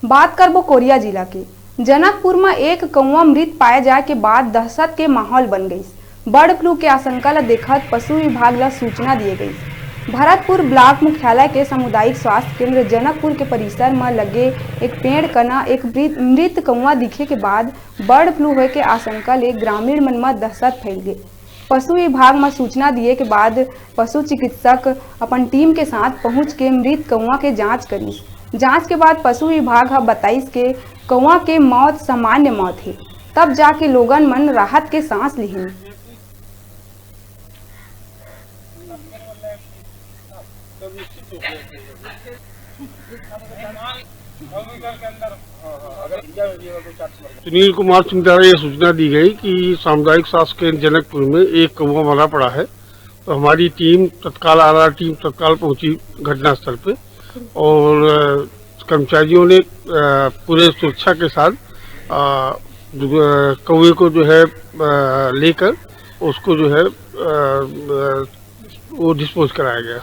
बात करबो कोरिया जिला के जनकपुर में एक कौवा मृत पाए जाए के बाद दहशत के माहौल बन गई। बर्ड फ्लू के आशंका ला देखत पशु विभाग ला सूचना दिए गई। भरतपुर ब्लॉक मुख्यालय के सामुदायिक स्वास्थ्य केंद्र जनकपुर के परिसर में लगे एक पेड़ कना एक मृत कौवा दिखे के बाद बर्ड फ्लू होए के आशंका ले ग्रामीण मन में दहशत फैल गई। पशु विभाग में सूचना दिए के बाद पशु चिकित्सक अपन टीम के साथ पहुंच के मृत कौवा के जांच करी। जांच के बाद पशु विभाग बताइस के कौवा के मौत सामान्य मौत है। तब जाके लोगन मन राहत के सांस लिहिन। सुनील कुमार सिंह द्वारा यह सूचना दी गई कि सामुदायिक स्वास्थ्य केंद्र जनकपुर में एक कौवा मरा पड़ा है। तो हमारी टीम तत्काल पहुंची घटनास्थल पे और कर्मचारियों ने पूरे सुरक्षा के साथ कौवे को जो है लेकर उसको जो है वो डिस्पोज कराया गया।